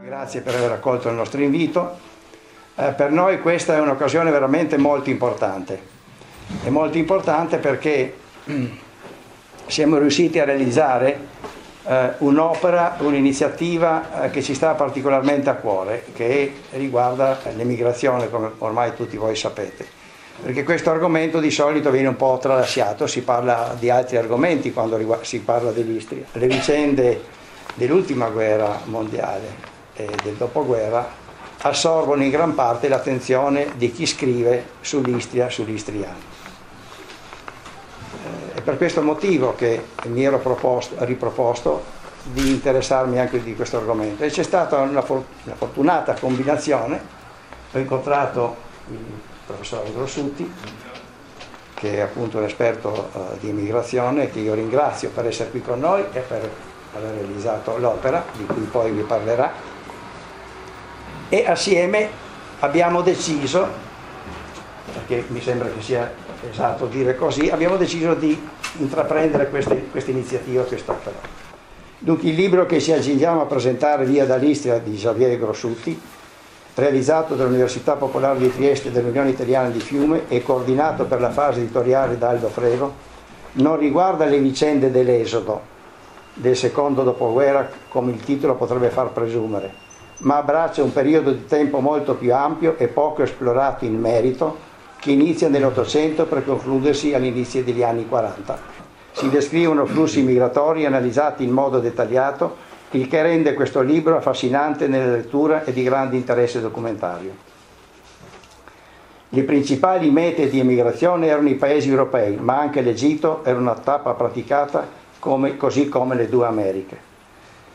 Grazie per aver accolto il nostro invito. Per noi questa è un'occasione veramente molto importante. È molto importante perché siamo riusciti a realizzare un'opera, un'iniziativa che ci sta particolarmente a cuore, che riguarda l'emigrazione, come ormai tutti voi sapete. Perché questo argomento di solito viene un po' tralasciato, si parla di altri argomenti quando si parla dell'Istria. Le vicende dell'ultima guerra mondiale e del dopoguerra assorbono in gran parte l'attenzione di chi scrive sull'Istria, sugli istriani. È per questo motivo che mi ero riproposto di interessarmi anche di questo argomento, e c'è stata una fortunata combinazione. Ho incontrato il professore Grossutti, che è appunto un esperto di immigrazione, che io ringrazio per essere qui con noi e per aver realizzato l'opera di cui poi vi parlerà, e assieme abbiamo deciso, perché mi sembra che sia esatto dire così, abbiamo deciso di intraprendere questa iniziativa, quest'opera. Dunque il libro che ci accingiamo a presentare, Via dall'Istria, di Xavier Grossutti, realizzato dall'Università Popolare di Trieste e dall'Unione Italiana di Fiume e coordinato per la fase editoriale da Aldo Flego, non riguarda le vicende dell'esodo del secondo dopoguerra, come il titolo potrebbe far presumere, ma abbraccia un periodo di tempo molto più ampio e poco esplorato in merito, che inizia nell'Ottocento per concludersi all'inizio degli anni 40. Si descrivono flussi migratori analizzati in modo dettagliato, il che rende questo libro affascinante nella lettura e di grande interesse documentario. Le principali mete di emigrazione erano i paesi europei, ma anche l'Egitto era una tappa praticata così come le due Americhe.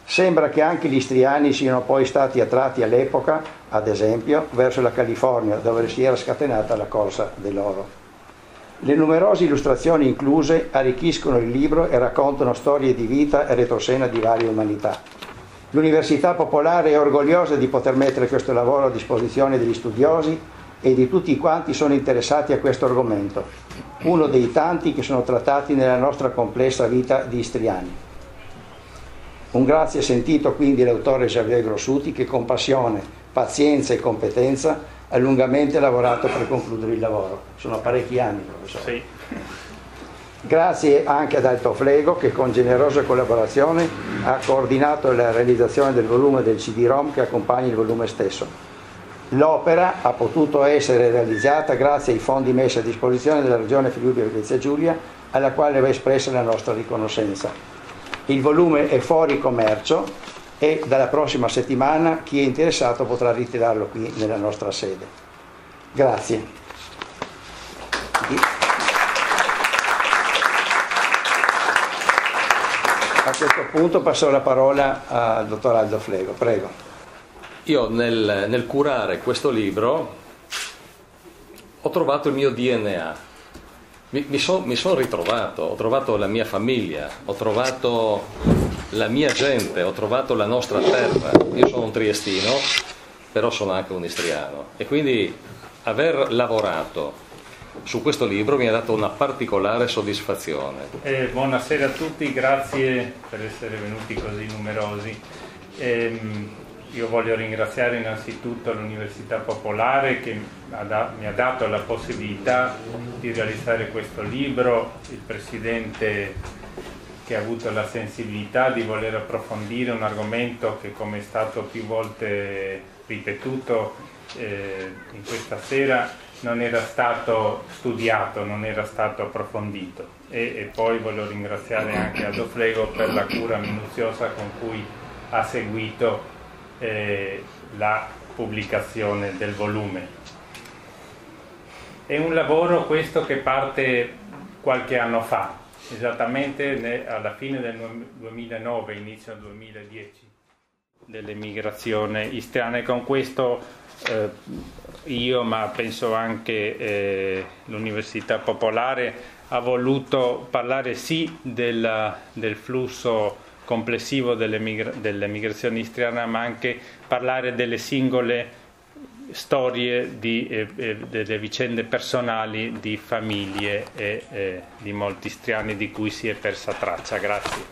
Sembra che anche gli istriani siano poi stati attratti all'epoca, ad esempio, verso la California, dove si era scatenata la corsa dell'oro. Le numerose illustrazioni incluse arricchiscono il libro e raccontano storie di vita e retroscena di varie umanità. L'Università Popolare è orgogliosa di poter mettere questo lavoro a disposizione degli studiosi e di tutti quanti sono interessati a questo argomento, uno dei tanti che sono trattati nella nostra complessa vita di istriani. Un grazie sentito quindi all'autore Xavier Grossutti, che con passione, pazienza e competenza ha lungamente lavorato per concludere il lavoro. Sono parecchi anni, professore. Sì. Grazie anche ad Aldo Flego, che con generosa collaborazione ha coordinato la realizzazione del volume del CD-ROM che accompagna il volume stesso. L'opera ha potuto essere realizzata grazie ai fondi messi a disposizione della Regione Friuli-Venezia Giulia, alla quale va espressa la nostra riconoscenza. Il volume è fuori commercio e dalla prossima settimana chi è interessato potrà ritirarlo qui nella nostra sede. Grazie. A questo punto passo la parola al dottor Aldo Flego. Prego. Io nel curare questo libro ho trovato il mio DNA. Mi sono ritrovato, ho trovato la mia famiglia, ho trovato la mia gente, ho trovato la nostra terra. Io sono un triestino, però sono anche un istriano, e quindi aver lavorato su questo libro mi ha dato una particolare soddisfazione. Buonasera a tutti, grazie per essere venuti così numerosi. Io voglio ringraziare innanzitutto l'Università Popolare che mi ha dato la possibilità di realizzare questo libro, il Presidente che ha avuto la sensibilità di voler approfondire un argomento che, come è stato più volte ripetuto in questa sera, non era stato studiato, non era stato approfondito. E poi voglio ringraziare anche Aldo Flego per la cura minuziosa con cui ha seguito la pubblicazione del volume. È un lavoro questo che parte qualche anno fa, esattamente alla fine del 2009, inizio del 2010, dell'emigrazione istriana, e con questo io, ma penso anche l'Università Popolare, ha voluto parlare sì del flusso complessivo dell'emigrazione istriana, ma anche parlare delle singole storie, delle vicende personali di famiglie e di molti istriani di cui si è persa traccia. Grazie.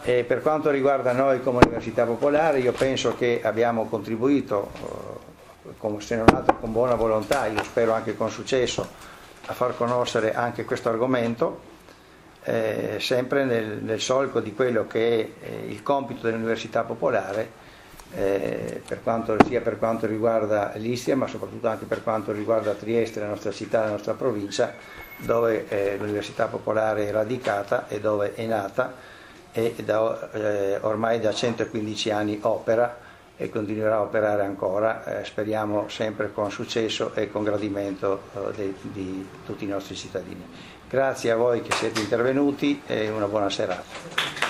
E per quanto riguarda noi come Università Popolare, io penso che abbiamo contribuito, se non altro con buona volontà, io spero anche con successo, a far conoscere anche questo argomento, sempre nel solco di quello che è il compito dell'Università Popolare, sia per quanto riguarda l'Istria, ma soprattutto anche per quanto riguarda Trieste, la nostra città, la nostra provincia, dove l'Università Popolare è radicata e dove è nata e ormai da 115 anni opera e continuerà a operare ancora, speriamo sempre con successo e con gradimento di tutti i nostri cittadini. Grazie a voi che siete intervenuti e una buona serata.